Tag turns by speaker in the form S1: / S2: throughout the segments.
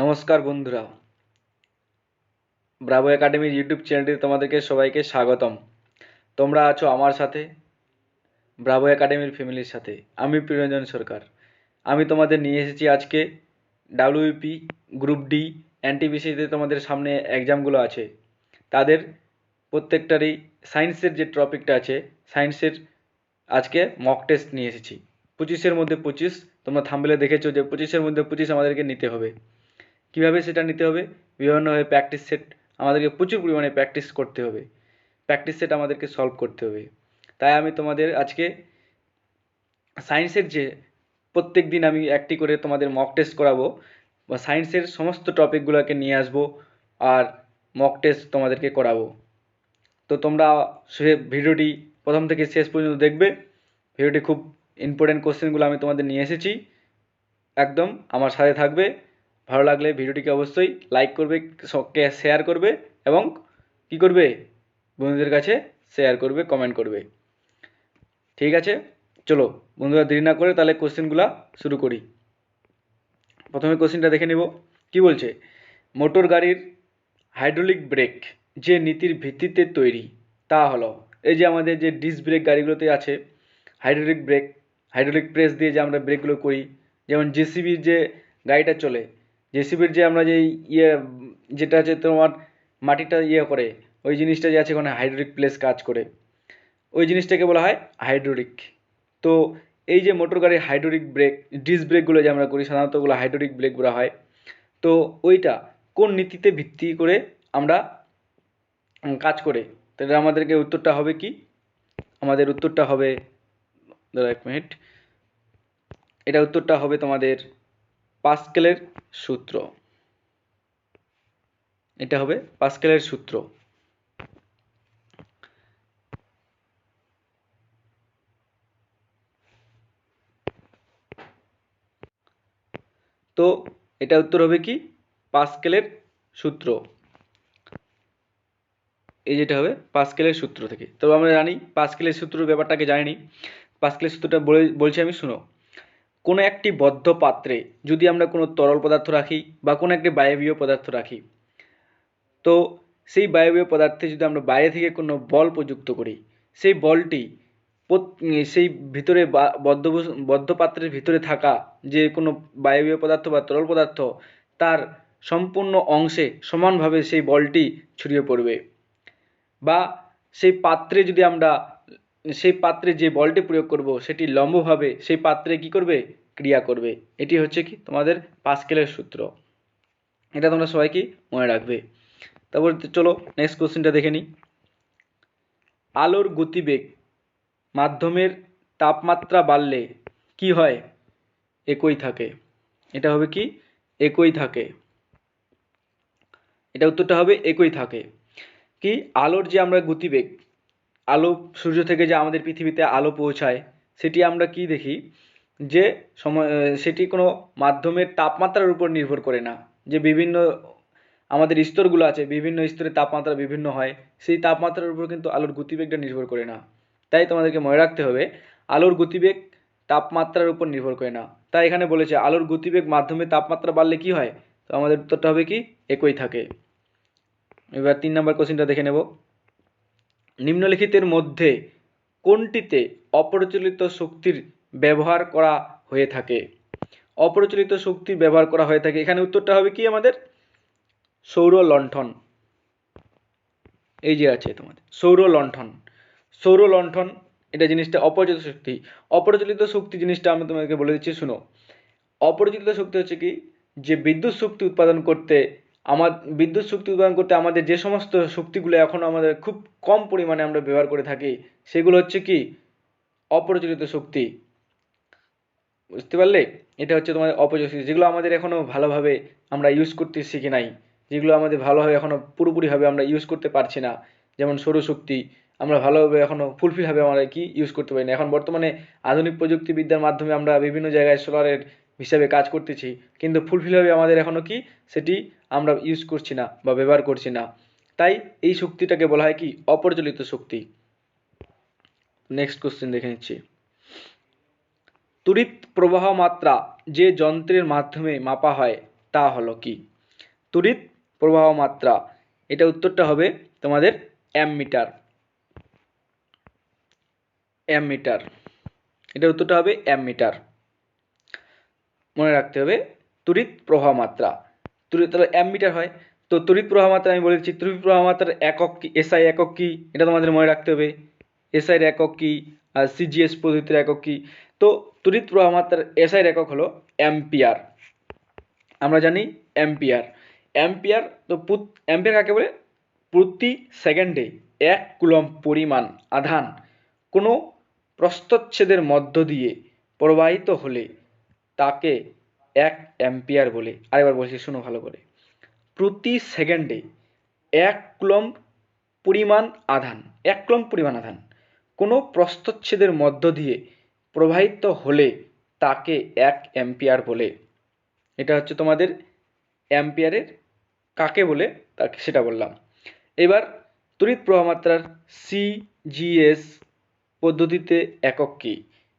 S1: নমস্কার বন্ধুরা, ব্রাভো একাডেমির ইউটিউব চ্যানেলটিতে তোমাদেরকে সবাইকে স্বাগতম। তোমরা আছো আমার সাথে, ব্রাভো একাডেমির ফ্যামিলির সাথে। আমি প্রিয়রঞ্জন সরকার। আমি তোমাদের নিয়ে এসেছি আজকে ডাব্লিউপি, গ্রুপ ডি, এনটিপিসিতে তোমাদের সামনে এক্সামগুলো আছে, তাদের প্রত্যেকটারই সায়েন্সের যে টপিকটা আছে, সায়েন্সের আজকে মক টেস্ট নিয়ে এসেছি। 25-এর মধ্যে 25, তোমরা থাম্বনেলে দেখেছো যে 25-এর মধ্যে 25 আমাদেরকে নিতে হবে। কীভাবে সেটা নিতে হবে? বিভিন্নভাবে প্র্যাকটিস সেট আমাদেরকে প্রচুর পরিমাণে প্র্যাকটিস করতে হবে, প্র্যাকটিস সেট আমাদেরকে সলভ করতে হবে। তাই আমি তোমাদের আজকে সায়েন্সের যে প্রত্যেক দিন আমি একটি করে তোমাদের মক টেস্ট করাবো, বা সায়েন্সের সমস্ত টপিকগুলোকে নিয়ে আসবো আর মক টেস্ট তোমাদেরকে করাবো। তো তোমরা সে ভিডিওটি প্রথম থেকে শেষ পর্যন্ত দেখবে। ভিডিওটি খুব ইম্পর্টেন্ট কোশ্চেনগুলো আমি তোমাদের নিয়ে এসেছি, একদম আমার সাথে থাকবে। ভালো লাগলে ভিডিওটিকে অবশ্যই লাইক করবে, শেয়ার করবে এবং কি করবে, বন্ধুদের কাছে শেয়ার করবে, কমেন্ট করবে। ঠিক আছে, চলো বন্ধুরা দেরি না করে তাহলে কোশ্চেনগুলো শুরু করি। প্রথমে কোশ্চেনটা দেখে নেব। কি বলছে? মোটর গাড়ির হাইড্রোলিক ব্রেক যে নীতির ভিত্তিতে তৈরি তা হলো, এই যে আমাদের যে ডিস্ক ব্রেক গাড়িগুলোতে আছে হাইড্রোলিক ব্রেক, হাইড্রোলিক প্রেস দিয়ে যে আমরা ব্রেকগুলো করি, যেমন জেসিবির যে গাড়িটা চলে, জেসিবির যে আমরা যে যেটা আছে তোমার মাটিটা করে, ওই জিনিসটা যে আছে ওখানে হাইড্রোলিক প্রেস কাজ করে, ওই জিনিসটাকে বলা হয় হাইড্রোলিক। তো এই যে মোটর গাড়ির হাইড্রোলিক ব্রেক, ডিস্ক ব্রেকগুলো যে আমরা করি সাধারণত ওগুলো হাইড্রোলিক ব্রেক বলা হয়। তো ওইটা কোন নীতিতে ভিত্তি করে আমরা কাজ করে? তাহলে আমাদেরকে উত্তরটা হবে কি? আমাদের উত্তরটা হবে, দাঁড়া এক মিনিট, এটা উত্তরটা হবে তোমাদের পাস্কেলের সূত্র। এটা হবে পাস্কেলের সূত্র। তো এটা উত্তর হবে কি? পাস্কেলের সূত্র। এই যেটা হবে পাস্কেলের সূত্র থেকে। তো আমরা জানি পাস্কেলের সূত্রের ব্যাপারটাকে জানি। পাস্কেলের সূত্রটা বলছি আমি, শুনো। কোনো একটি বদ্ধ পাত্রে যদি আমরা কোনো তরল পদার্থ রাখি বা কোনো একটি বায়বীয় পদার্থ রাখি, তো সেই বায়বীয় পদার্থে যদি আমরা বাইরে থেকে কোনো বল প্রযুক্ত করি, সেই বলটি সেই ভিতরে বদ্ধ পাত্রের ভিতরে থাকা যে কোনো বায়বীয় পদার্থ বা তরল পদার্থ, তার সম্পূর্ণ অংশে সমানভাবে সেই বলটি ছড়িয়ে পড়বে। বা সেই পাত্রে যদি আমরা সেই পাত্রে যে বলটি প্রয়োগ করব সেটি লম্বভাবে সেই পাত্রে কি করবে? ক্রিয়া করবে। এটি হচ্ছে কি তোমাদের পাস্কেলের সূত্র। এটা তোমরা সবাই কি মনে রাখবে। তারপর চলো নেক্সট কোশ্চেনটা দেখে নিই। আলোর গতিবেগ মাধ্যমের তাপমাত্রা বাড়লে কি হয়? একই থাকে। এটা হবে কি? একই থাকে। এটা উত্তরটা হবে একই থাকে। কি? আলোর যে আমরা গতিবেগ, আলো সূর্য থেকে যে আমাদের পৃথিবীতে আলো পৌঁছায়, সেটি আমরা কি দেখি যে সেটি কোনো মাধ্যমের তাপমাত্রার উপর নির্ভর করে না। যে বিভিন্ন আমাদের স্তরগুলো আছে, বিভিন্ন স্তরের তাপমাত্রা বিভিন্ন হয়, সেই তাপমাত্রার উপর কিন্তু আলোর গতিবেগটা নির্ভর করে না। তাই তোমাদেরকে মনে রাখতে হবে আলোর গতিবেগ তাপমাত্রার উপর নির্ভর করে না। তাই এখানে বলেছে আলোর গতিবেগ মাধ্যমে তাপমাত্রা বাড়লে কি হয়? তো আমাদের উত্তরটা হবে কি? একই থাকে। এবার 3 নম্বর কোশ্চেনটা দেখে নেব। নিম্নলিখিতের মধ্যে কোনটিতে অপ্রচলিত শক্তির ব্যবহার করা হয়ে থাকে? অপ্রচলিত শক্তির ব্যবহার করা হয়ে থাকে, এখানে উত্তরটা হবে কি আমাদের? সৌর লণ্ঠন। এই যে আছে তোমাদের সৌর লণ্ঠন। সৌর লণ্ঠন এটা জিনিসটা অপ্রচলিত শক্তি। অপ্রচলিত শক্তি জিনিসটা আমি তোমাদেরকে বলে দিচ্ছি, শুনো। অপ্রচলিত শক্তি হচ্ছে কি? যে বিদ্যুৎ শক্তি উৎপাদন করতে আমাদের যে সমস্ত শক্তিগুলো এখন আমাদের খুব কম পরিমাণে আমরা ব্যবহার করে থাকি, সেগুলো হচ্ছে কি? অপ্রচলিত শক্তি। বুঝতে পারলে? এটা হচ্ছে তোমাদের অপ্রচলিত শক্তি, যেগুলো আমাদের এখনো ভালোভাবে আমরা ইউজ করতে শিখি নাই, যেগুলো আমাদের ভালোভাবে এখনো পুরোপুরিভাবে আমরা ইউজ করতে পারছি না। যেমন সৌরশক্তি আমরা ভালোভাবে এখনো ফুলফিলভাবে আমরা কি ইউজ করতে পারি না। এখন বর্তমানে আধুনিক প্রযুক্তিবিদ্যার মাধ্যমে আমরা বিভিন্ন জায়গায় সোলারের হিসাবে কাজ করতেছি, কিন্তু ফুলফিলভাবে আমাদের এখনো কি সেটি আমরা ইউজ করছি না বা ব্যবহার করছি না। তাই এই শক্তিটাকে বলা হয় কি? অপ্রচলিত শক্তি। নেক্সট কোশ্চেন দেখে নিচ্ছি। তড়িৎ প্রবাহ মাত্রা যে যন্ত্রের মাধ্যমে মাপা হয় তা হলো কি? তড়িৎ প্রবাহ মাত্রা, এটা উত্তরটা হবে তোমাদের অ্যামমিটার। অ্যামমিটার, এটার উত্তরটা হবে অ্যামমিটার। মনে রাখতে হবে তড়িৎ প্রবাহ মাত্রা, তড়িৎ তাহলে অ্যামমিটার হয়। তো তড়িৎ প্রবাহ মাত্রা আমি বলেছি, তড়িৎ প্রবাহ মাত্রার একক কি, এসআই একক কি, এটা তোমাদের মনে রাখতে হবে। এসআইয়ের একক কি আর সিজিএস পদ্ধতির একক কি? তো তড়িৎ প্রবাহ মাত্রার এসআইয়ের একক হলো অ্যাম্পিয়ার। আমরা জানি অ্যাম্পিয়ার। অ্যাম্পিয়ার তো অ্যাম্পিয়ার কাকে বলে? প্রতি সেকেন্ডে 1 কুলম্ব পরিমাণ আধান কোনো প্রস্থচ্ছেদের মধ্য দিয়ে প্রবাহিত হলে তাকে 1 অ্যাম্পিয়ার বলে। আরেকবার বলছি, শুনো ভালো করে। প্রতি সেকেন্ডে 1 কুলম্ব পরিমাণ আধান, 1 কুলম্ব পরিমাণ আধান কোনো প্রস্থচ্ছেদের মধ্য দিয়ে প্রবাহিত হলে তাকে 1 অ্যাম্পিয়ার বলে। এটা হচ্ছে তোমাদের অ্যাম্পিয়ারের কাকে বলে তাকে সেটা বললাম। এবার তড়িৎ প্রবাহ মাত্রার সিজিএস পদ্ধতিতে একক কি?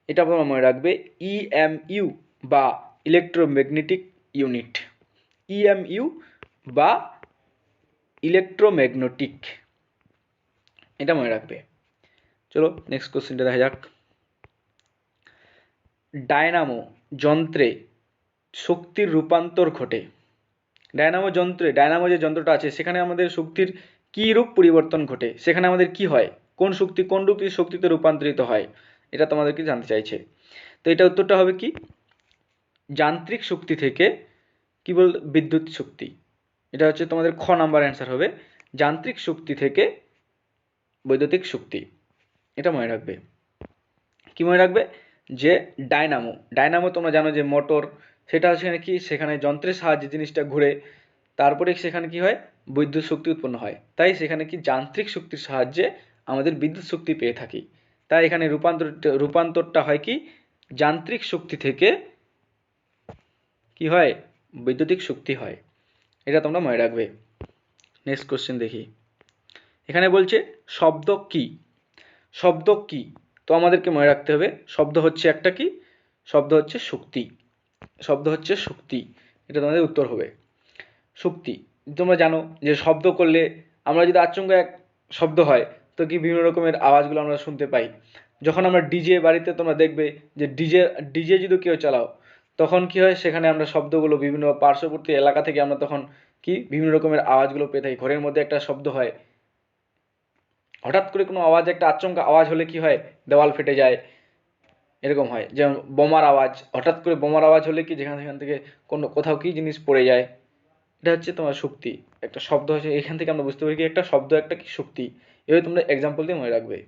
S1: এটা তোমরা মনে রাখবে ইএমইউ বা ইলেকট্রোম্যাগনেটিক ইউনিট। ইএমইউ বা ইলেকট্রোম্যাগনেটিক, এটা মনে রাখবে। চলো নেক্সট কোশ্চেনটা দেখা যাক। ডায়নামো যন্ত্রে শক্তির রূপান্তর ঘটে। ডায়নামো যন্ত্রে, ডায়নামো যে যন্ত্রটা আছে সেখানে আমাদের শক্তির কি রূপ পরিবর্তন ঘটে, সেখানে আমাদের কি হয়, কোন শক্তি কোন রূপে শক্তিতে রূপান্তরিত হয়, এটা তোমাদেরকে জানতে চাইছে। তো এটা উত্তরটা হবে কি? যান্ত্রিক শক্তি থেকে কি বল বিদ্যুৎ শক্তি। এটা হচ্ছে তোমাদের খ নাম্বার অ্যান্সার হবে, যান্ত্রিক শক্তি থেকে বৈদ্যুতিক শক্তি। এটা মনে রাখবে। কি মনে রাখবে? যে ডায়নামো, ডায়নামো তোমরা জানো যে মোটর, সেটা সেখানে কি, সেখানে যন্ত্রের সাহায্যে জিনিসটা ঘুরে, তারপরে সেখানে কি হয়, বিদ্যুৎ শক্তি উৎপন্ন হয়। তাই সেখানে কি যান্ত্রিক শক্তির সাহায্যে আমাদের বিদ্যুৎ শক্তি পেয়ে থাকি। তাই এখানে রূপান্তরটা হয় কি, যান্ত্রিক শক্তি থেকে কি হয়, বৈদ্যুতিক শক্তি হয়। এটা তোমরা মনে রাখবে। নেক্সট কোশ্চেন দেখি। এখানে বলছে শব্দ কি? শব্দ কি? তো আমাদেরকে মনে রাখতে হবে শব্দ হচ্ছে একটা কি, শব্দ হচ্ছে শক্তি। শব্দ হচ্ছে শক্তি, এটা তোমাদের উত্তর হবে শক্তি। তোমরা জানো যে শব্দ করলে আমরা যদি আচমকা এক শব্দ হয় তো কি বিভিন্ন রকমের আওয়াজগুলো আমরা শুনতে পাই। যখন আমরা ডিজে বাড়িতে তোমরা দেখবে যে ডিজে ডিজে যদি কেউ চালাও তখন কি হয়, সেখানে আমরা শব্দগুলো বিভিন্ন পার্শ্ববর্তী এলাকা থেকে আমরা তখন কি বিভিন্ন রকমের আওয়াজগুলো পেয়ে থাকি। ঘরের মধ্যে একটা শব্দ হয়, হঠাৎ করে কোনো আওয়াজ, একটা আচমকা আওয়াজ হলে কি হয়, দেওয়াল ফেটে যায়, এরকম হয়। যেমন বোমার আওয়াজ, হঠাৎ করে বোমার আওয়াজ হলে কি সেখান থেকে কোনো কোথাও কি জিনিস পড়ে যায়। এটা হচ্ছে তোমার শক্তি। একটা শব্দ হচ্ছে, এখান থেকে আমরা বুঝতে পারি কি একটা শব্দ একটা কি শক্তি। এভাবে তোমরা এক্সাম্পল দিয়ে মনে রাখবে,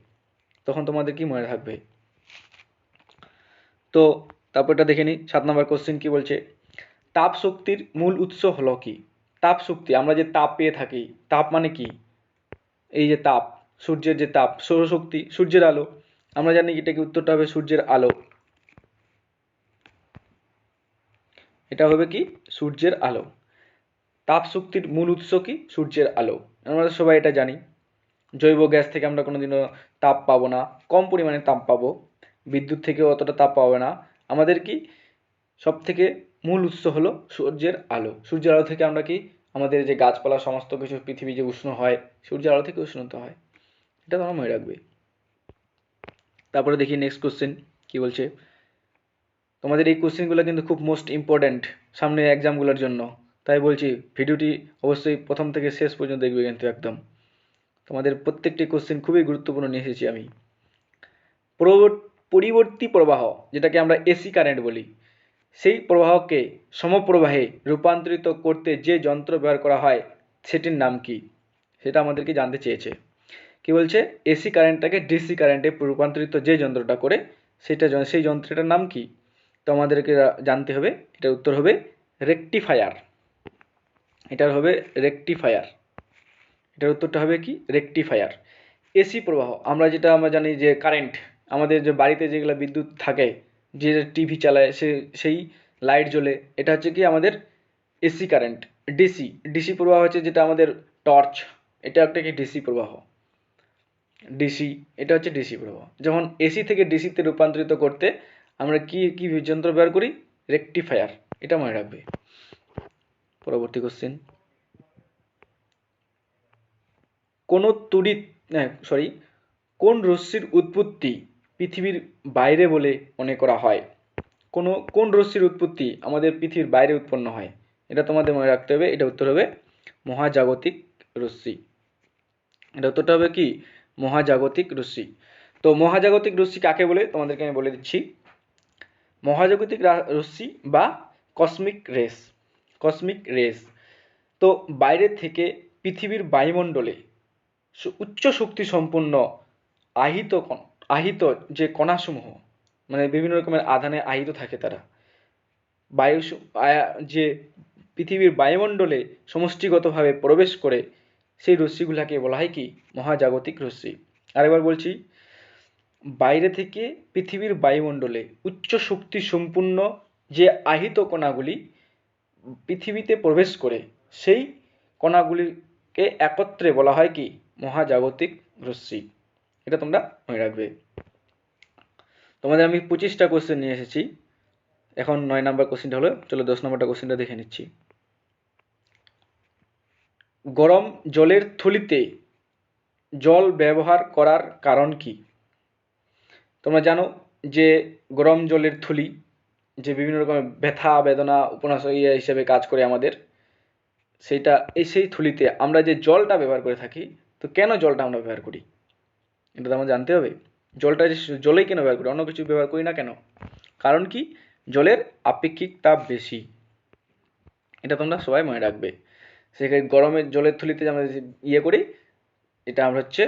S1: তখন তোমাদের কি মনে থাকবে। তো তারপরটা দেখে নিই 7 নম্বর কোশ্চেন কি বলছে। তাপ শক্তির মূল উৎস হলো কি? তাপ শক্তি, আমরা যে তাপ পেয়ে থাকি, তাপ মানে কি, এই যে তাপ, সূর্যের যে তাপ, সৌরশক্তি, সূর্যের আলো। আমরা জানি এটা কি, উত্তরটা হবে সূর্যের আলো। এটা হবে কি, সূর্যের আলো। তাপ শক্তির মূল উৎস কি, সূর্যের আলো। আমরা সবাই এটা জানি। জৈব গ্যাস থেকে আমরা কোনোদিনও তাপ পাবো না, কম পরিমাণে তাপ পাবো। বিদ্যুৎ থেকেও অতটা তাপ পাবো না। আমাদের কি সব থেকে মূল উৎস হলো সূর্যের আলো। সূর্যের আলো থেকে আমরা কি, আমাদের যে গাছপালা সমস্ত কিছু, পৃথিবী যে উষ্ণ হয় সূর্যের আলো থেকে উষ্ণতা হয়। এটা তোমরা মনে রাখবে। তারপরে দেখি নেক্সট কোশ্চেন কি বলছে। তোমাদের এই কোশ্চেনগুলো কিন্তু খুব মোস্ট ইম্পর্ট্যান্ট সামনে এক্সামগুলোর জন্য, তাই বলছি ভিডিওটি অবশ্যই প্রথম থেকে শেষ পর্যন্ত দেখবে কিন্তু একদম। তোমাদের প্রত্যেকটি কোশ্চেন খুবই গুরুত্বপূর্ণ নিয়ে এসেছি আমি। পরিবর্তী প্রবাহ, যেটাকে আমরা এসি কারেন্ট বলি, সেই প্রবাহকে সমপ্রবাহে রূপান্তরিত করতে যে যন্ত্র ব্যবহার করা হয় সেটির নাম কি? সেটা আমাদেরকে জানতে চেয়েছে। কি বলছে, এসি কারেন্টটাকে ডিসি কারেন্টে রূপান্তরিত যে যন্ত্রটা করে সেটা, সেই যন্ত্রটার নাম কি? তো আমাদেরকে জানতে হবে। এটার উত্তর হবে রেকটিফায়ার। এটার হবে রেকটিফায়ার। এটার উত্তরটা হবে কি, রেকটিফায়ার। এসি প্রবাহ, আমরা জানি যে কারেন্ট, আমাদের যে বাড়িতে যেগুলো বিদ্যুৎ থাকে, যে টিভি চালায় সেই লাইট জ্বলে, এটা হচ্ছে কি আমাদের এসি কারেন্ট। ডিসি, ডিসি প্রবাহ হচ্ছে যেটা আমাদের টর্চ, এটা একটা কি ডিসি প্রবাহ। ডিসি, এটা হচ্ছে ডিসি প্রবাহ। যখন এসি থেকে ডিসিতে রূপান্তরিত করতে আমরা কি কি যন্ত্র ব্যবহার করি, রেকটিফায়ার। এটা মনে রাখবে। পরবর্তী কোশ্চেন, কোন তড়িৎ কোন রশ্মির উৎপত্তি পৃথিবীর বাইরে বলে মনে করা হয়? কোন রশ্মির উৎপত্তি আমাদের পৃথিবীর বাইরে উৎপন্ন হয়? এটা তোমাদের মনে রাখতে হবে। এটা উত্তর হবে মহাজাগতিক রশ্মি। এটা উত্তরটা হবে কি? মহাজাগতিক রশ্মি। তো মহাজাগতিক রশ্মি কাকে বলে তোমাদেরকে আমি বলে দিচ্ছি। মহাজাগতিক রশ্মি বা কসমিক রেস, কসমিক রেস তো বাইরে থেকে পৃথিবীর বায়ুমণ্ডলে উচ্চ শক্তি সম্পন্ন আহিত যে কণাসমূহ, মানে বিভিন্ন রকমের আধানে আহিত থাকে তারা, বায়ু যে পৃথিবীর বায়ুমণ্ডলে সমষ্টিগতভাবে প্রবেশ করে, সেই রশ্মিগুলাকে বলা হয় কি? মহাজাগতিক রশ্মি। আরেকবার বলছি, বাইরে থেকে পৃথিবীর বায়ুমণ্ডলে উচ্চ শক্তি সম্পূর্ণ যে আহিত কণাগুলি পৃথিবীতে প্রবেশ করে, সেই কণাগুলিকে একত্রে বলা হয় কি? মহাজাগতিক রশ্মি। এটা তোমরা মনে রাখবে। তোমাদের আমি 25টা কোশ্চেন নিয়ে এসেছি। এখন 9 নাম্বার কোশ্চেনটা হলো, চলো 10 নাম্বারটা কোশ্চেনটা দেখে নিচ্ছি। গরম জলের থলিতে জল ব্যবহার করার কারণ কি? তোমরা জানো যে গরম জলের থলি যে বিভিন্ন রকমের ব্যথা বেদনা উপন্যাস হিসেবে কাজ করে আমাদের, সেইটা সেই থলিতে আমরা যে জলটা ব্যবহার করে থাকি, তো কেন জলটা আমরা ব্যবহার করি এটা তো আমাদের জানতে হবে। জলটা জলেই কেন ব্যবহার করি, অন্য কিছু ব্যবহার করি না কেন? কারণ কি? জলের আপেক্ষিক তাপ বেশি। এটা তোমরা সবাই মনে রাখবে। সেখানে গরমের জলের থলিতে আমরা করি, এটা আমরা হচ্ছে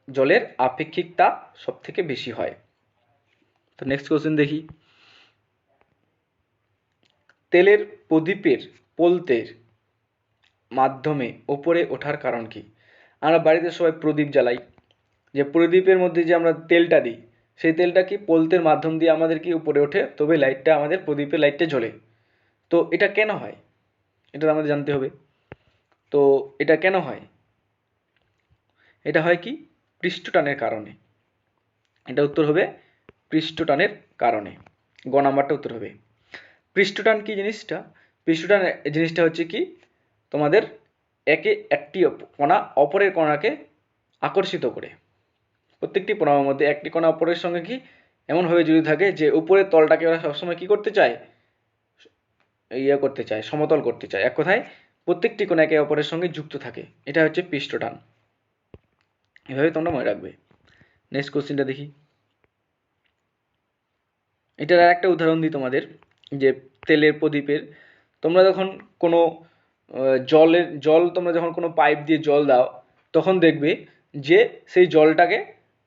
S1: জলের আপেক্ষিক তাপ সব থেকে বেশি হয়। তো নেক্সট কোশ্চেন দেখি, তেলের প্রদীপের পোলতের মাধ্যমে ওপরে ওঠার কারণ কি? আমরা বাড়িতে সবাই প্রদীপ জ্বালাই, যে প্রদীপের মধ্যে যে আমরা তেলটা দিই, সেই তেলটা কি পোলতের মাধ্যম দিয়ে আমাদের কি উপরে ওঠে, তবে লাইটটা আমাদের প্রদীপের লাইটটা জ্বলে। তো এটা কেন হয় এটা আমাদের জানতে হবে। তো এটা কেন হয়? এটা হয় কি? পৃষ্ঠটানের কারণে। এটা উত্তর হবে পৃষ্ঠটানের কারণে। গ নাম্বারটা উত্তর হবে। পৃষ্ঠটান কি জিনিসটা? পৃষ্ঠটান জিনিসটা হচ্ছে কি? তোমাদের একটি কণা অপরের কণাকে আকর্ষিত করে। প্রত্যেকটি পরমাণুর মধ্যে একটি কণা অপরের সঙ্গে কি এমনভাবে জড়িত থাকে যে উপরের তলটাকে ওরা সবসময় কি করতে চায়? করতে চায়, সমতল করতে চায়। এক কথায় প্রত্যেকটি কণা একে অপরের সঙ্গে যুক্ত থাকে। এটা হচ্ছে পৃষ্ঠটান। এভাবে তোমরা মনে রাখবে। নেক্সট কোশ্চেনটা দেখি। এটার আর একটা উদাহরণ দিই তোমাদের, যে তেলের প্রদীপের। তোমরা যখন কোনো জল তোমরা যখন কোনো পাইপ দিয়ে জল দাও, তখন দেখবে যে সেই জলটাকে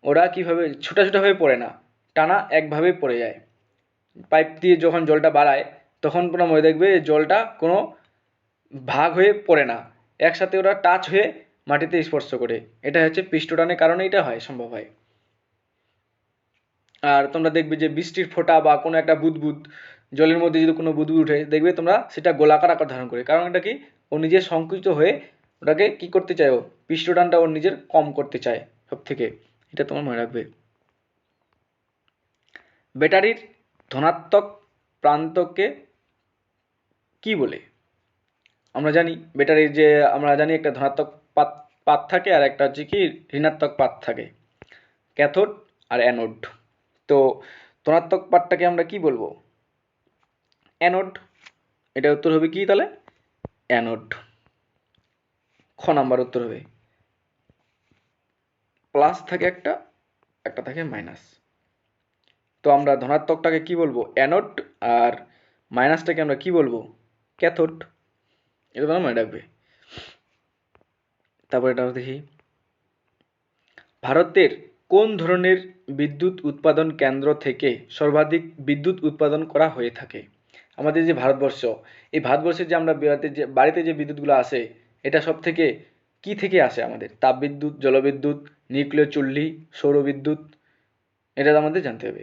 S1: ওরা কীভাবে ছোটাছুটাভাবে পড়ে না, টানা একভাবে পড়ে যায়। পাইপ দিয়ে যখন জলটা বাড়ায়, তখন তোমরা মনে দেখবে জলটা কোনো ভাগ হয়ে পড়ে না, একসাথে ওরা টাচ হয়ে মাটিতে স্পর্শ করে। এটা হচ্ছে পৃষ্ঠটানের কারণে এটা হয়, সম্ভব হয়। আর তোমরা দেখবে যে বৃষ্টির ফোঁটা বা কোনো একটা বুদবুদ জলের মধ্যে যদি কোনো বুদবুদ উঠে, দেখবে তোমরা সেটা গোলাকার আকার ধারণ করে। কারণ এটা কি? ও নিজে সংকুচিত হয়ে ওটাকে কি করতে চায়, ও পৃষ্ঠটানটা ওর নিজের কম করতে চায় সব থেকে। এটা তোমার মনে রাখবে। ব্যাটারির ধনাত্মক প্রান্তকে কি বলে? আমরা জানি ব্যাটারির যে আমরা জানি একটা ধনাত্মক পাত থাকে আর একটা হচ্ছে কি ঋণাত্মক পাত থাকে, ক্যাথোড আর অ্যানোড। তো ধনাত্মক পাতটাকে আমরা কি বলবো? অ্যানোড। এটা উত্তর হবে কি তাহলে? অ্যানোড। খ নাম্বার উত্তর হবে। প্লাস থাকে একটা, একটা থাকে মাইনাস। তো আমরা ধনাত্মকটাকে কি বলবো? অ্যানোড। আর মাইনাসটাকে আমরা কি বলবো? ক্যাথোড। এটা তোমরা মনে রাখবে। তারপর এটা দেখি, ভারতের কোন ধরনের বিদ্যুৎ উৎপাদন কেন্দ্র থেকে সর্বাধিক বিদ্যুৎ উৎপাদন করা হয়ে থাকে? আমাদের যে ভারতবর্ষ, এই ভারতবর্ষের যে আমরা বাড়িতে যে বিদ্যুৎগুলো আসে, এটা সব থেকে কি থেকে আসে? আমাদের তাপবিদ্যুৎ, জলবিদ্যুৎ, নিউক্লিয় চুল্লি, সৌরবিদ্যুৎ। এটা আমাদের জানতে হবে।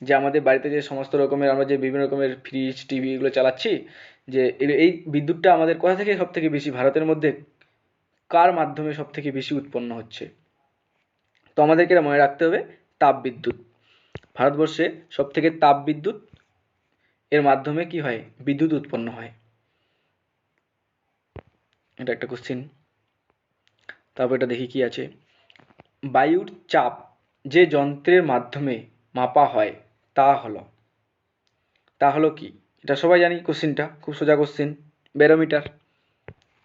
S1: যে আমাদের বাড়িতে যে সমস্ত রকমের আমরা যে বিভিন্ন রকমের ফ্রিজ, টিভি এগুলো চালাচ্ছি, যে এই বিদ্যুৎটা আমাদের কোথা থেকে সব থেকে বেশি, ভারতের মধ্যে কার মাধ্যমে সব থেকে বেশি উৎপন্ন হচ্ছে? তো আমাদেরকে এটা মনে রাখতে হবে, তাপবিদ্যুৎ। ভারতবর্ষে সব থেকে তাপবিদ্যুৎ এর মাধ্যমে কি হয়? বিদ্যুৎ উৎপন্ন হয়। এটা একটা কোশ্চিন। তারপর এটা দেখি কি আছে। বায়ুর চাপ যে যন্ত্রের মাধ্যমে মাপা হয় তা হলো কি? এটা সবাই জানি, কোশ্চিনটা খুব সোজা কোশ্চিন, ব্যারোমিটার।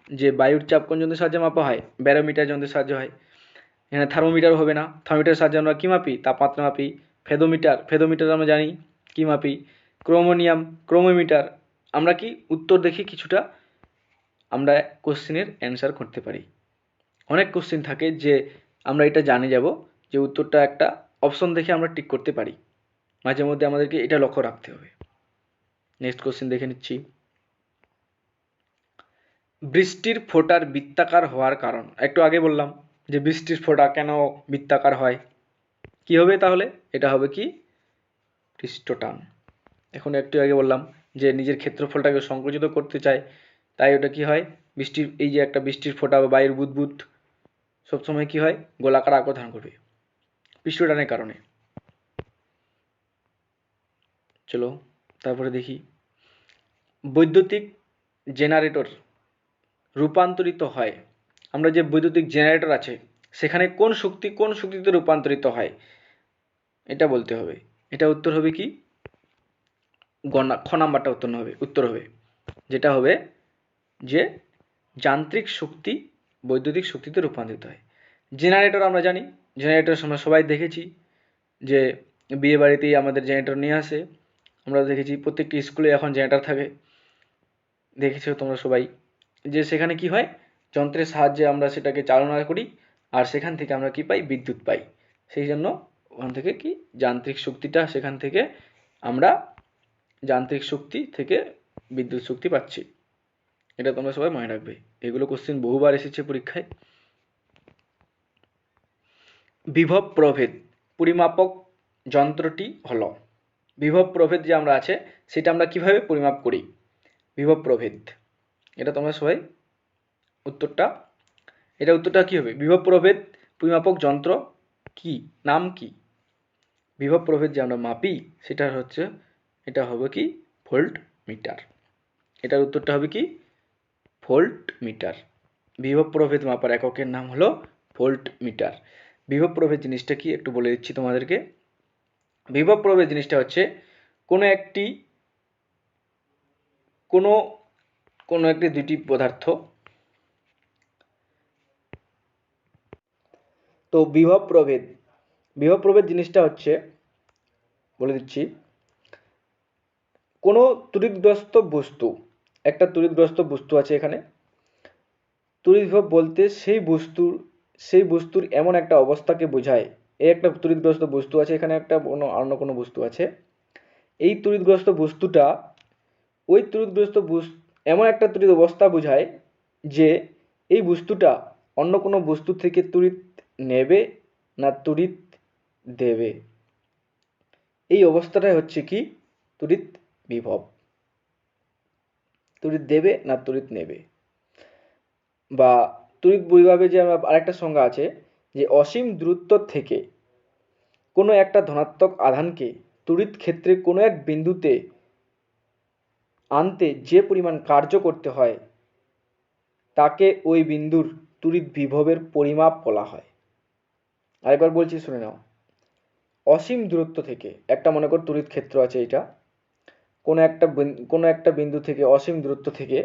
S1: যে বায়ুর চাপ কোন যন্ত্রের সাহায্যে মাপা হয়? ব্যারোমিটার যন্ত্রের সাহায্যে হয়। এখানে থার্মোমিটার হবে না, থার্মোমিটারের সাহায্যে আমরা কী মাপি? তাপমাত্রা মাপি। ফেদোমিটার আমরা জানি কী মাপি? ক্রোমোমিটার। আমরা কি উত্তর দেখি কিছুটা আমরা কোশ্চিনের অ্যান্সার করতে পারি। অনেক কোশ্চিন থাকে যে আমরা এটা জানে যাব যে উত্তরটা একটা অপশন দেখে আমরা টিক করতে পারি। মাঝে মধ্যে আমাদেরকে এটা লক্ষ্য রাখতে হবে। নেক্সট কোশ্চিন দেখে নিচ্ছি। বৃষ্টির ফোঁটার বৃত্তাকার হওয়ার কারণ। একটু আগে বললাম যে বৃষ্টির ফোঁটা কেন বৃত্তাকার হয়। কি হবে তাহলে? এটা হবে কি? পৃষ্ঠটান। এখন একটু আগে বললাম যে নিজের ক্ষেত্রফলটাকে সংকুচিত করতে চায়, তাই ওটা কি হয়? এই যে একটা বৃষ্টির ফোঁটা বা বায়ুর বুদবুদ সবসময় কি হয়? গোলাকার আকার ধারণ করবে পৃষ্ঠটানের কারণে। চলো তারপরে দেখি। বৈদ্যুতিক জেনারেটর রূপান্তরিত হয়, আমরা যে বৈদ্যুতিক জেনারেটর আছে সেখানে কোন শক্তিতে রূপান্তরিত হয় এটা বলতে হবে। এটা উত্তর হবে কি? খ নাম্বারটা উত্তর হবে যেটা হবে যে যান্ত্রিক শক্তি বৈদ্যুতিক শক্তিতে রূপান্তরিত হয়। জেনারেটর আমরা জানি, জেনারেটর আমরা সবাই দেখেছি যে বিয়ে বাড়িতেই আমাদের জেনারেটর নিয়ে আসে। আমরা দেখেছি প্রত্যেকটি স্কুলে এখন জেনারেটর থাকে, দেখেছো তোমরা সবাই। যে সেখানে কি হয়? যন্ত্রের সাহায্যে আমরা সেটাকে চালনা করি আর সেখান থেকে আমরা কি পাই? বিদ্যুৎ পাই। সেই জন্য ওখান থেকে কি যান্ত্রিক শক্তিটা, সেখান থেকে আমরা যান্ত্রিক শক্তি থেকে বিদ্যুৎ শক্তি পাচ্ছি। এটা তোমরা সবাই মনে রাখবে, এগুলো কোশ্চেন বহুবার এসেছে পরীক্ষায়। বিভব প্রভেদ পরিমাপক যন্ত্রটি হলো, বিভব প্রভেদ যে আমরা আছে সেটা আমরা কিভাবে পরিমাপ করি? বিভব প্রভেদ, এটা তোমরা সবাই উত্তরটা কি হবে? বিভব প্রভেদ পরিমাপক যন্ত্র কি, নাম কি? বিভব প্রভেদ যে আমরা মাপি সেটা হচ্ছে, এটা হবে কি? Volt metre. এটার উত্তরটা হবে কি? Volt metre. বিভব প্রভেদ মাপার এককের নাম হলো ভোল্ট মিটার। বিভব প্রভেদ জিনিসটা কি একটু বলে দিচ্ছি তোমাদেরকে। বিভব প্রভেদ জিনিসটা হচ্ছে কোনো একটি দুটি পদার্থ, তো বিভব প্রভেদ জিনিসটা হচ্ছে বলে দিচ্ছি, কোনো তড়িৎগ্রস্ত বস্তু, একটা তড়িৎগ্রস্ত বস্তু আছে এখানে, তড়িৎ বিভব বলতে সেই বস্তুর এমন একটা অবস্থাকে বোঝায়। এই একটা তড়িৎগ্রস্ত বস্তু আছে, এখানে একটা অন্য কোনো বস্তু আছে, এই তড়িৎগ্রস্ত বস্তুটা ওই তড়িৎগ্রস্ত এমন একটা তড়িৎ অবস্থা বোঝায় যে এই বস্তুটা অন্য কোনো বস্তু থেকে তড়িৎ নেবে না তড়িৎ দেবে, এই অবস্থাটাই হচ্ছে কি? তড়িৎ বিভব। তড়িৎ দেবে না তড়িৎ নেবে। বা তড়িৎ বিভবের যে আরেকটা সংজ্ঞা আছে যে অসীম দূরত্ব থেকে কোনো একটা ধনাত্মক আধানকে তড়িৎ ক্ষেত্রে কোনো এক বিন্দুতে আনতে যে পরিমাণ কার্য করতে হয় তাকে ওই বিন্দুর তড়িৎ বিভবের পরিমাপ বলা হয়। আরেকবার বলছি, শুনে নাও। অসীম দূরত্ব থেকে, একটা মনে কর তড়িৎ ক্ষেত্র আছে, এটা কোনো একটা বিন্দু থেকে, অসীম দূরত্ব থেকে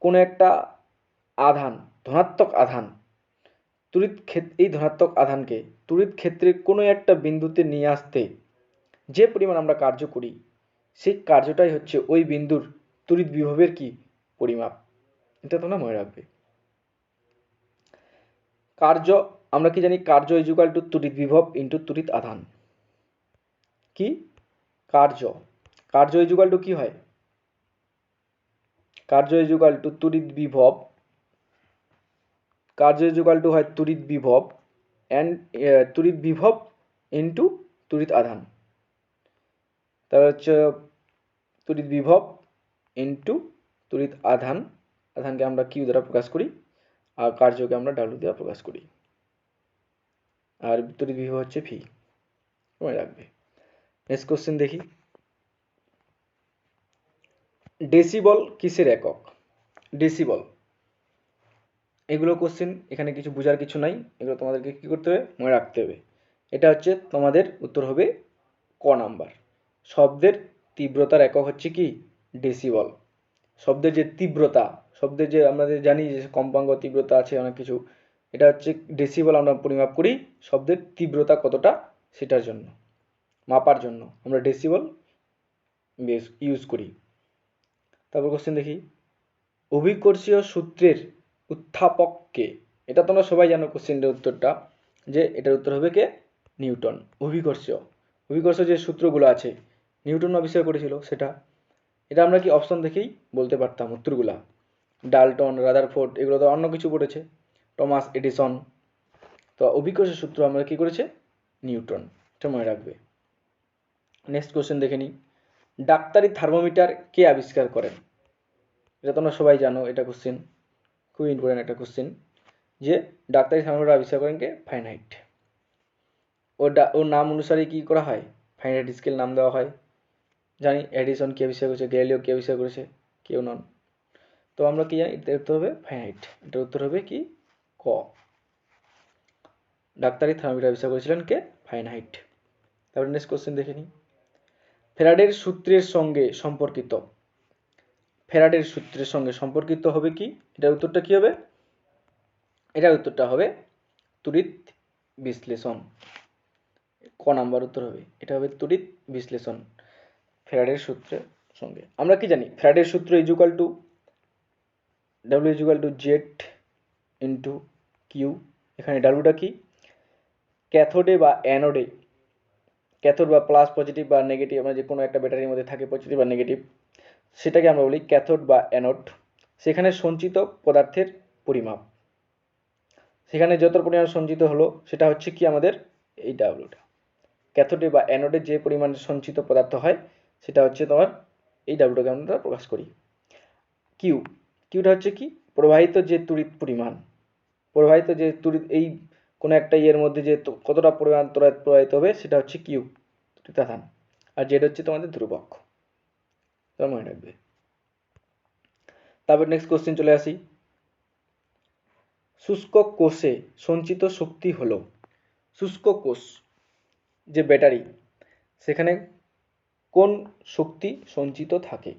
S1: কোনো একটা আধান, ধনাত্মক আধান, এই ধনাত্মক আধানকে তড়িৎ ক্ষেত্রের কোনো একটা বিন্দুতে নিয়ে আসতে যে পরিমাণ আমরা কার্য করি সেই কার্যটাই হচ্ছে ওই বিন্দুর তড়িৎ বিভবের কি? পরিমাপ। এটা তোমরা মনে রাখবে। কার্য আমরা কি জানি? কার্য ইজুকাল টু তড়িৎ বিভব ইন্টু তড়িৎ আধান। কি কার্য ইজুকাল টু কি হয়? কার্য ইজুকাল টু তড়িৎ বিভব, কার্য ইজুকাল টু হয় তড়িৎ বিভব অ্যান্ড তড়িৎ বিভব ইন্টু তড়িৎ আধান। তাহলে হচ্ছে তড়িৎ বিভব ইন্টু তড়িৎ আধান, আধানকে আমরা কিউ দ্বারা প্রকাশ করি আর কার্যকে আমরা ডাব্লিউ দ্বারা প্রকাশ করি, আর তড়িৎ বিভব হচ্ছে ভি। মনে রাখবে। নেক্সট কোশ্চেন দেখি। ডেসিবল কিসের একক? ডেসিবল এগুলো কোশ্চেন, এখানে কিছু বোঝার কিছু নাই, এগুলো তোমাদেরকে কী করতে হবে, মনে রাখতে হবে। এটা হচ্ছে তোমাদের উত্তর হবে ক নাম্বার। শব্দের তীব্রতার একক হচ্ছে কি, ডেসিবল। শব্দের যে তীব্রতা, শব্দের যে আমাদের জানি যে কম্পাঙ্ক তীব্রতা আছে অনেক কিছু, এটা হচ্ছে ডেসিবল। আমরা পরিমাপ করি শব্দের তীব্রতা কতটা সেটার জন্য, মাপার জন্য আমরা ডেসিবল ইউজ করি। তারপর কোশ্চেন দেখি, অভিকর্ষীয় সূত্রের উত্থাপককে। এটা তোমরা সবাই জানো কোশ্চেনটার উত্তরটা, যে এটার উত্তর হবে কে, নিউটন। অভিকর্ষীয় যে সূত্রগুলো আছে নিউটন আবিষ্কার করেছিল সেটা। এটা আমরা কি অপশন দেখেই বলতে পারতাম উত্তরগুলা। ডাল্টন, রাদারফোর্ড এগুলো তো অন্য কিছু পড়েছে, টমাস এডিসন। তো অভিকর্ষীয় সূত্র আমরা কি করেছে, নিউটন। এটা মনে রাখবে। নেক্সট কোশ্চেন দেখে নিই, ডাক্তারি থার্মোমিটার কে আবিষ্কার করেন? এটা তোমরা সবাই জানো, এটা কোশ্চেন খুব ইম্পর্টেন্ট একটা কোশ্চেন, যে ডাক্তারি থার্মোমিটার আবিষ্কার করেন কে, ফারেনহাইট। ওর নাম অনুসারে কি করা হয়, ফারেনহাইট স্কেল নাম দেওয়া হয়। জানি এডিসন কে আবিষ্কার করেছে, গ্যালিলিও কে আবিষ্কার করেছে, কেউ নন। তো আমরা কি জানি, এটার উত্তর হবে ফারেনহাইট। এটার উত্তর হবে কি, ক। ডাক্তারি থার্মোমিটার আবিষ্কার করেছিলেন কে, ফারেনহাইট। তারপরে নেক্সট কোশ্চেন দেখে নিই, ফ্যারাডের সূত্রের সঙ্গে সম্পর্কিত। ফ্যারাডের সূত্রের সঙ্গে সম্পর্কিত হবে কি, এটার উত্তরটা কি হবে, এটার উত্তরটা হবে তড়িৎ বিশ্লেষণ। ক নাম্বার উত্তর হবে, এটা হবে তড়িৎ বিশ্লেষণ ফ্যারাডের সূত্রের সঙ্গে। আমরা কি জানি, ফ্যারাডের সূত্র is equal to W is equal to Z into Q. এখানে ডাব্লিউটা কি, ক্যাথোডে বা অ্যানোডে, ক্যাথোড বা প্লাস পজিটিভ বা নেগেটিভ, আমরা যে কোনো একটা ব্যাটারির মধ্যে থাকে পজিটিভ বা নেগেটিভ, সেটাকে আমরা বলি ক্যাথোড বা অ্যানোড। সেখানে সঞ্চিত পদার্থের পরিমাপ, সেখানে যত পরিমাণ সঞ্চিত হলো সেটা হচ্ছে কি আমাদের এই ডাব্লিউটা। ক্যাথোডে বা অ্যানোডে যে পরিমাণ সঞ্চিত পদার্থ হয় সেটা হচ্ছে তোমার এই ডাব্লিউটাকে আমরা প্রকাশ করি। কিউটা হচ্ছে কি, প্রবাহিত যে তড়িৎ পরিমাণ, প্রবাহিত যে তড়িৎ এই কোনো একটা ইয়ের মধ্যে যে কতটা পরিমাণ তড়িৎ প্রবাহিত হবে সেটা হচ্ছে কিউ, তড়িতাধান। আর জেড হচ্ছে তোমাদের ধ্রুবক, তোমরা মনে রাখবে। তারপর নেক্সট কোশ্চেন চলে আসি, শুষ্ক কোষে সঞ্চিত শক্তি হলো, শুষ্ক কোষ যে ব্যাটারি, সেখানে কোন শক্তি সঞ্চিত থাকে?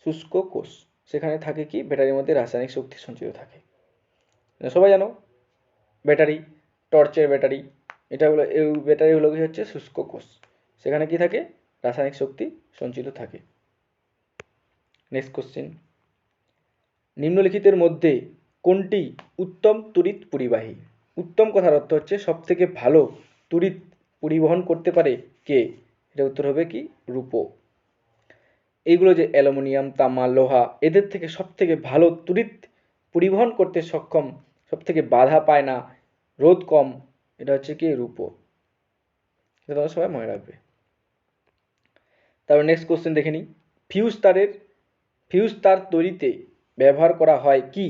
S1: শুষ্ক কোষ, সেখানে থাকে কি, ব্যাটারির মধ্যে রাসায়নিক শক্তি সঞ্চিত থাকে। সবাই জানো ব্যাটারি, টর্চের ব্যাটারি, এটা হলো এই ব্যাটারি হলো কি হচ্ছে শুষ্ক কোষ, সেখানে কি থাকে, রাসায়নিক শক্তি সঞ্চিত থাকে। নেক্সট কোশ্চেন, নিম্নলিখিতের মধ্যে কোনটি উত্তম তড়িৎ পরিবাহী? উত্তম কথার অর্থ হচ্ছে সব থেকে ভালো তড়িৎ পরিবহন করতে পারে কে, এটা উত্তর হবে কি, রূপো। এইগুলো যে অ্যালুমিনিয়াম, তামা, লোহা, এদের থেকে সব থেকে ভালো তড়িৎ পরিবহন করতে সক্ষম, সব থেকে বাধা পায় না, রোধ কম, এটা হচ্ছে কি, রূপো। এটা তোমরা সবাই মনে রাখবে। তারপর নেক্সট কোশ্চেন দেখে নিই, ফিউজ তার তৈরিতে ব্যবহার করা হয় কি?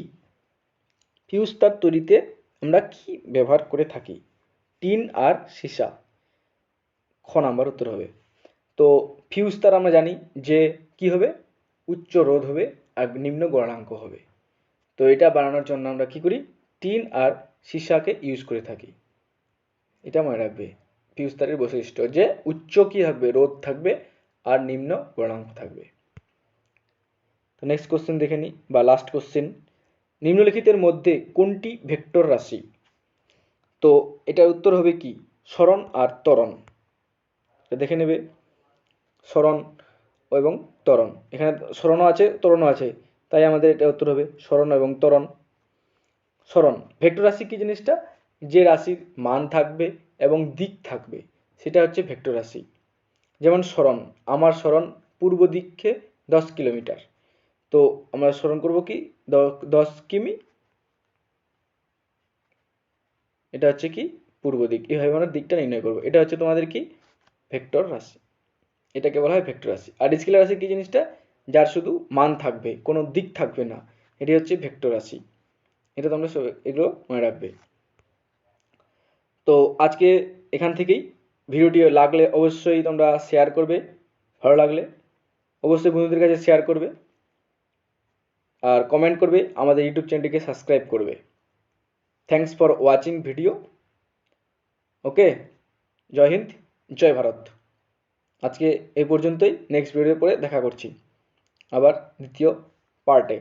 S1: ফিউজ তার তৈরিতে আমরা কি ব্যবহার করে থাকি? টিন আর সীসা, খ নাম্বার উত্তর হবে। তো ফিউজ তার আমরা জানি যে কি হবে, উচ্চ রোধ হবে আর নিম্ন গলনাঙ্ক হবে। তো এটা বানানোর জন্য আমরা কি করি, টিন আর সীসাকে ইউজ করে থাকি। এটা মনে রাখবে, ফিউজ তারের বৈশিষ্ট্য যে উচ্চ কি থাকবে, রোধ থাকবে আর নিম্ন গলনাঙ্ক থাকবে। তো নেক্সট কোশ্চেন দেখে নিই, বা লাস্ট কোশ্চেন, নিম্নলিখিতের মধ্যে কোনটি ভেক্টর রাশি? তো এটার উত্তর হবে কি, সরণ আর ত্বরণ। দেখে নেবে, সরণ এবং ত্বরণ, এখানে সরণও আছে ত্বরণও আছে, তাই আমাদের এটা উত্তর হবে সরণ এবং ত্বরণ। সরণ, ভেক্টর রাশি কি জিনিসটা, যে রাশির মান থাকবে এবং দিক থাকবে সেটা হচ্ছে ভেক্টর রাশি। যেমন সরণ, আমার সরণ পূর্ব দিকে 10 কিলোমিটার, তো আমরা সরণ করব কি 10 কিমি, এটা হচ্ছে কি পূর্ব দিক, এইভাবে আমরা দিকটা নির্ণয় করবো। এটা হচ্ছে তোমাদের কি, ভেক্টর রাশি, এটাকে বলা হয় ভেক্টর রাশি। আর স্কেলার রাশি কি জিনিসটা, যার শুধু মান থাকবে, কোনো দিক থাকবে না, এটি হচ্ছে ভেক্টর রাশি। এটা তোমরা এগুলো মনে রাখবে। তো আজকে এখান থেকেই, ভিডিওটি লাগলে অবশ্যই তোমরা শেয়ার করবে, ভালো লাগলে অবশ্যই বন্ধুদের কাছে শেয়ার করবে। আর কমেন্ট করবে, আমাদের ইউটিউব চ্যানেলটিকে সাবস্ক্রাইব করবে। Thanks for watching video. Okay, জয় হিন্দ, জয় ভারত। আজকে এই পর্যন্তই, নেক্সট ভিডিও পরে দেখা করছি আবার দ্বিতীয় পার্টে।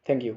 S1: Thank you.